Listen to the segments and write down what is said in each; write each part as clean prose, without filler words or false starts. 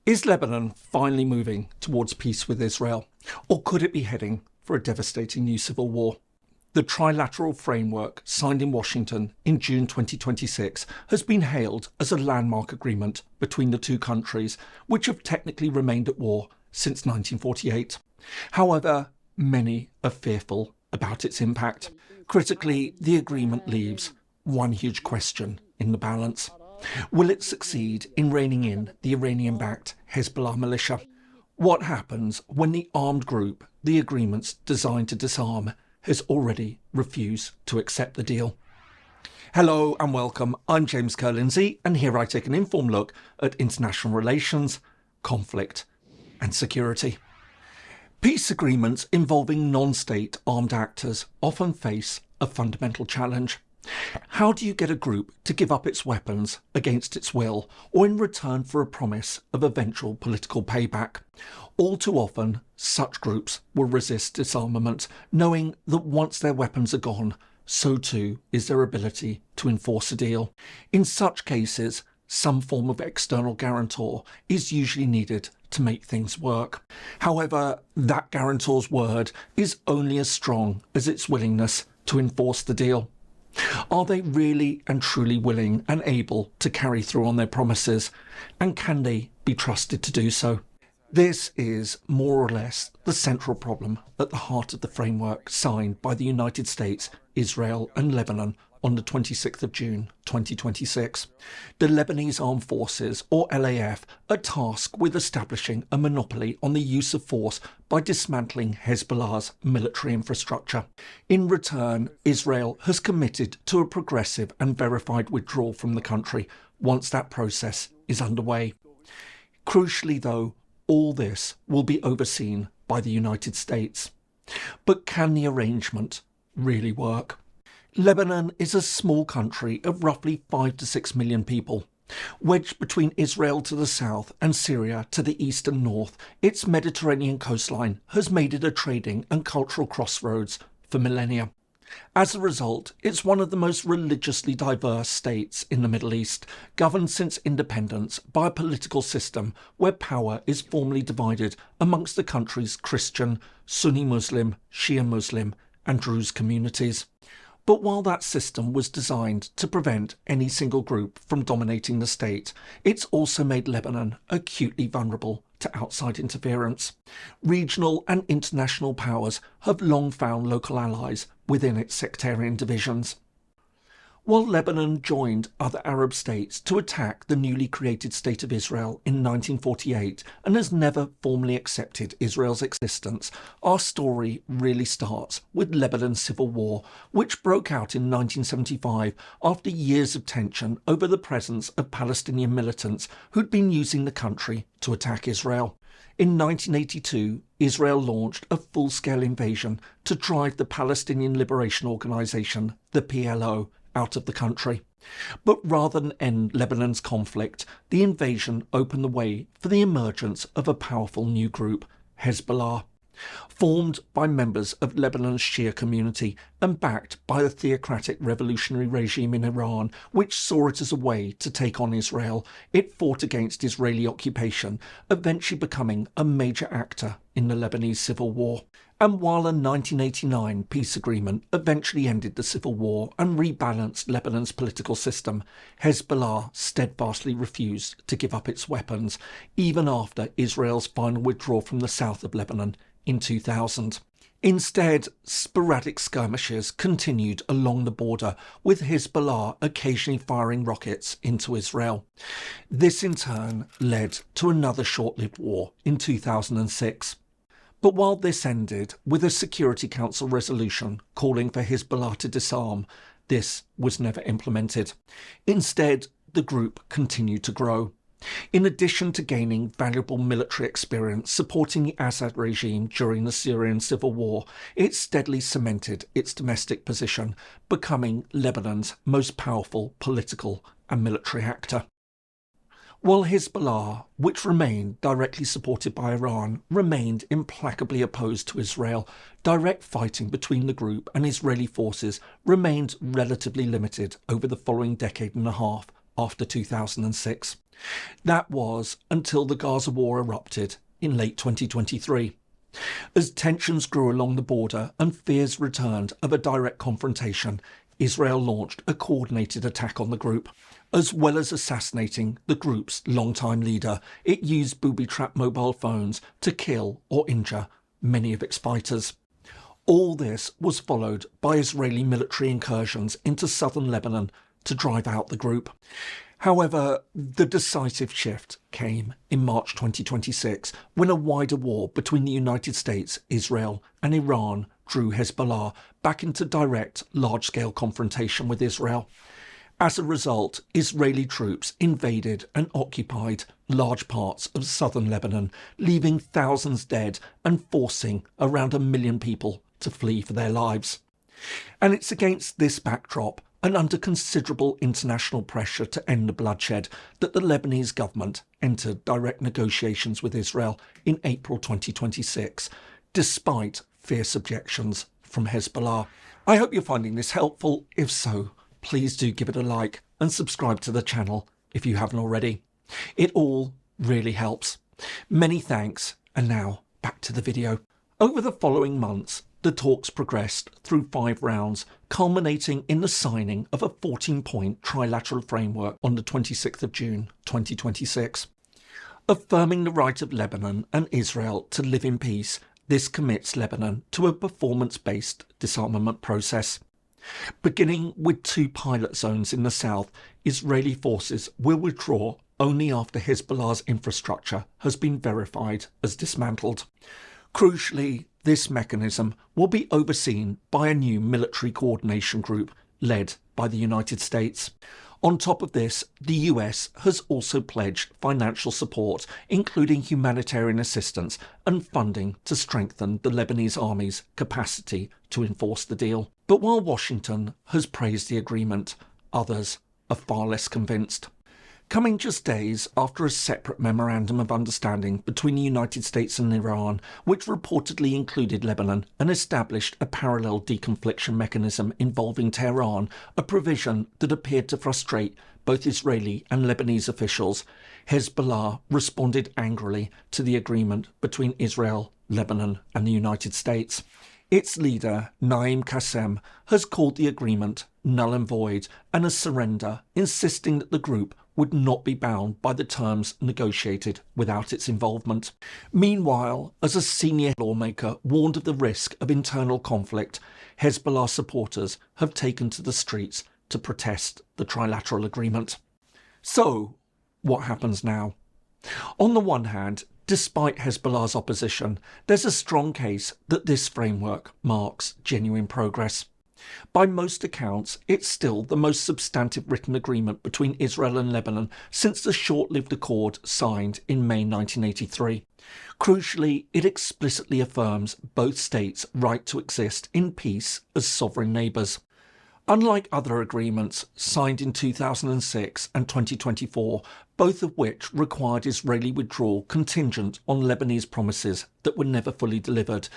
Is Lebanon finally moving towards peace with Israel, or could it be heading for a devastating new civil war? The Trilateral framework, signed in Washington in June 2026, has been hailed as a landmark agreement between the two countries, which have technically remained at war since 1948. However, many are fearful about its impact. Critically, the agreement leaves one huge question in the balance. Will it succeed in reining in the Iranian-backed Hezbollah militia? What happens when the armed group the agreement's designed to disarm has already refused to accept the deal? Hello and welcome, I'm James Ker-Lindsay, and here I take an informed look at international relations, conflict and security. Peace agreements involving non-state armed actors often face a fundamental challenge. How do you get a group to give up its weapons against its will, or in return for a promise of eventual political payback? All too often, such groups will resist disarmament, knowing that once their weapons are gone, so too is their ability to enforce a deal. In such cases, some form of external guarantor is usually needed to make things work. However, that guarantor's word is only as strong as its willingness to enforce the deal. Are they really and truly willing and able to carry through on their promises? And can they be trusted to do so? This is more or less the central problem at the heart of the framework signed by the United States, Israel and Lebanon on the 26th of June 2026. The Lebanese Armed Forces, or LAF, are tasked with establishing a monopoly on the use of force by dismantling Hezbollah's military infrastructure. In return, Israel has committed to a progressive and verified withdrawal from the country once that process is underway. Crucially, though, all this will be overseen by the United States. But can the arrangement really work? Lebanon is a small country of roughly 5 to 6 million people. Wedged between Israel to the south and Syria to the east and north, its Mediterranean coastline has made it a trading and cultural crossroads for millennia. As a result, it's one of the most religiously diverse states in the Middle East, governed since independence by a political system where power is formally divided amongst the country's Christian, Sunni Muslim, Shia Muslim and Druze communities. But while that system was designed to prevent any single group from dominating the state, it's also made Lebanon acutely vulnerable to outside interference. Regional and international powers have long found local allies within its sectarian divisions. While Lebanon joined other Arab states to attack the newly created State of Israel in 1948 and has never formally accepted Israel's existence, our story really starts with Lebanon's civil war, which broke out in 1975 after years of tension over the presence of Palestinian militants who'd been using the country to attack Israel. In 1982, Israel launched a full-scale invasion to drive the Palestinian Liberation Organization, the PLO, out of the country. But rather than end Lebanon's conflict, the invasion opened the way for the emergence of a powerful new group, Hezbollah. Formed by members of Lebanon's Shia community and backed by the theocratic revolutionary regime in Iran, which saw it as a way to take on Israel, it fought against Israeli occupation, eventually becoming a major actor in the Lebanese civil war. And while a 1989 peace agreement eventually ended the civil war and rebalanced Lebanon's political system, Hezbollah steadfastly refused to give up its weapons, even after Israel's final withdrawal from the south of Lebanon in 2000. Instead, sporadic skirmishes continued along the border, with Hezbollah occasionally firing rockets into Israel. This in turn led to another short-lived war in 2006. But while this ended with a Security Council resolution calling for Hezbollah to disarm, this was never implemented. Instead, the group continued to grow. In addition to gaining valuable military experience supporting the Assad regime during the Syrian civil war, it steadily cemented its domestic position, becoming Lebanon's most powerful political and military actor. While Hezbollah, which remained directly supported by Iran, remained implacably opposed to Israel, direct fighting between the group and Israeli forces remained relatively limited over the following decade and a half after 2006. That was until the Gaza war erupted in late 2023. As tensions grew along the border and fears returned of a direct confrontation, Israel launched a coordinated attack on the group. As well as assassinating the group's longtime leader, it used booby-trapped mobile phones to kill or injure many of its fighters. All this was followed by Israeli military incursions into southern Lebanon to drive out the group. However, the decisive shift came in March 2026 when a wider war between the United States, Israel and Iran drew Hezbollah back into direct, large-scale confrontation with Israel. As a result, Israeli troops invaded and occupied large parts of southern Lebanon, leaving thousands dead and forcing around 1 million people to flee for their lives. And it's against this backdrop and under considerable international pressure to end the bloodshed that the Lebanese government entered direct negotiations with Israel in April 2026, despite fierce objections from Hezbollah. I hope you're finding this helpful. If so, please do give it a like and subscribe to the channel if you haven't already. It all really helps. Many thanks, and now back to the video. Over the following months, the talks progressed through 5 rounds, culminating in the signing of a 14-point trilateral framework on the 26th of June 2026. Affirming the right of Lebanon and Israel to live in peace, this commits Lebanon to a performance-based disarmament process. Beginning with 2 pilot zones in the south, Israeli forces will withdraw only after Hezbollah's infrastructure has been verified as dismantled. Crucially, this mechanism will be overseen by a new military coordination group led by the United States. On top of this, the US has also pledged financial support, including humanitarian assistance and funding to strengthen the Lebanese army's capacity to enforce the deal. But while Washington has praised the agreement, others are far less convinced. Coming just days after a separate memorandum of understanding between the United States and Iran, which reportedly included Lebanon and established a parallel deconfliction mechanism involving Tehran, a provision that appeared to frustrate both Israeli and Lebanese officials, Hezbollah responded angrily to the agreement between Israel, Lebanon and the United States. Its leader, Naim Qassem, has called the agreement null and void and a surrender, insisting that the group would not be bound by the terms negotiated without its involvement. Meanwhile, as a senior lawmaker warned of the risk of internal conflict, Hezbollah supporters have taken to the streets to protest the trilateral agreement. So, what happens now? On the one hand, despite Hezbollah's opposition, there's a strong case that this framework marks genuine progress. By most accounts, it's still the most substantive written agreement between Israel and Lebanon since the short-lived accord signed in May 1983. Crucially, it explicitly affirms both states' right to exist in peace as sovereign neighbours. Unlike other agreements signed in 2006 and 2024, both of which required Israeli withdrawal contingent on Lebanese promises that were never fully delivered,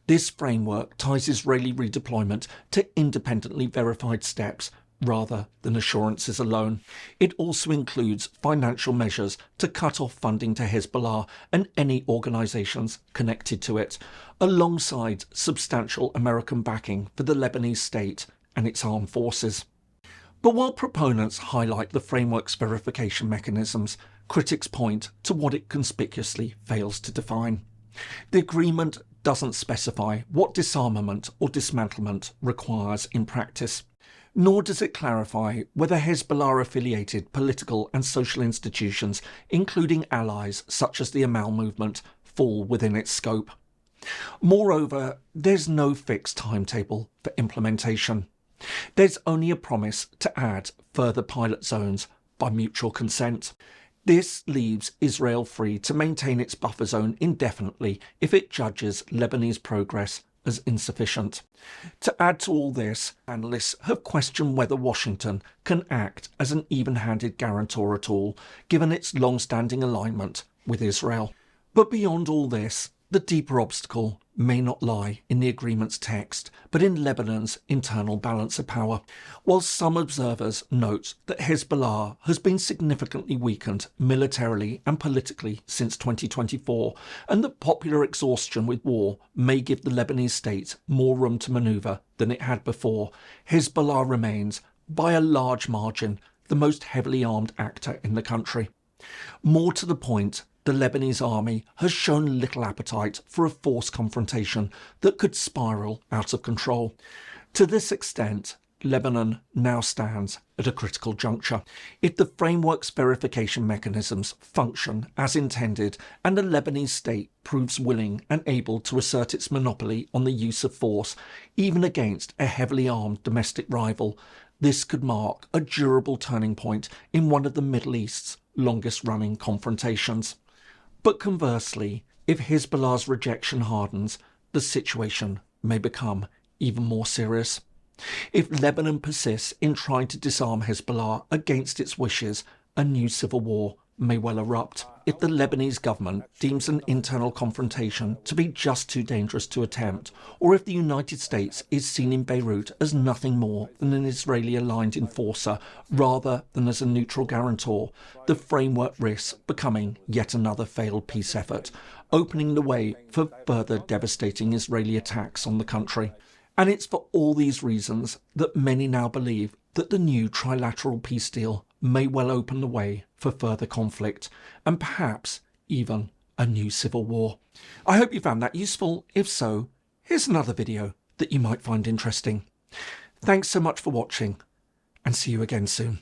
this framework ties Israeli redeployment to independently verified steps rather than assurances alone. It also includes financial measures to cut off funding to Hezbollah and any organisations connected to it, alongside substantial American backing for the Lebanese state and its armed forces. But while proponents highlight the framework's verification mechanisms, critics point to what it conspicuously fails to define. The agreement doesn't specify what disarmament or dismantlement requires in practice, nor does it clarify whether Hezbollah-affiliated political and social institutions, including allies such as the Amal movement, fall within its scope. Moreover, there's no fixed timetable for implementation. There's only a promise to add further pilot zones by mutual consent. This leaves Israel free to maintain its buffer zone indefinitely if it judges Lebanese progress as insufficient. To add to all this, analysts have questioned whether Washington can act as an even-handed guarantor at all, given its long-standing alignment with Israel. But beyond all this, The deeper obstacle may not lie in the agreement's text, but in Lebanon's internal balance of power. While some observers note that Hezbollah has been significantly weakened militarily and politically since 2024, and that popular exhaustion with war may give the Lebanese state more room to manoeuvre than it had before, Hezbollah remains, by a large margin, the most heavily armed actor in the country. More to the point, the Lebanese army has shown little appetite for a forced confrontation that could spiral out of control. To this extent, Lebanon now stands at a critical juncture. If the framework's verification mechanisms function as intended and the Lebanese state proves willing and able to assert its monopoly on the use of force, even against a heavily armed domestic rival, this could mark a durable turning point in one of the Middle East's longest-running confrontations. But conversely, if Hezbollah's rejection hardens, the situation may become even more serious. If Lebanon persists in trying to disarm Hezbollah against its wishes, a new civil war may well erupt. If the Lebanese government deems an internal confrontation to be just too dangerous to attempt, or if the United States is seen in Beirut as nothing more than an Israeli-aligned enforcer rather than as a neutral guarantor, the framework risks becoming yet another failed peace effort, opening the way for further devastating Israeli attacks on the country. And it's for all these reasons that many now believe that the new trilateral peace deal may well open the way for further conflict and perhaps even a new civil war. I hope you found that useful. If so, here's another video that you might find interesting. Thanks so much for watching, and see you again soon.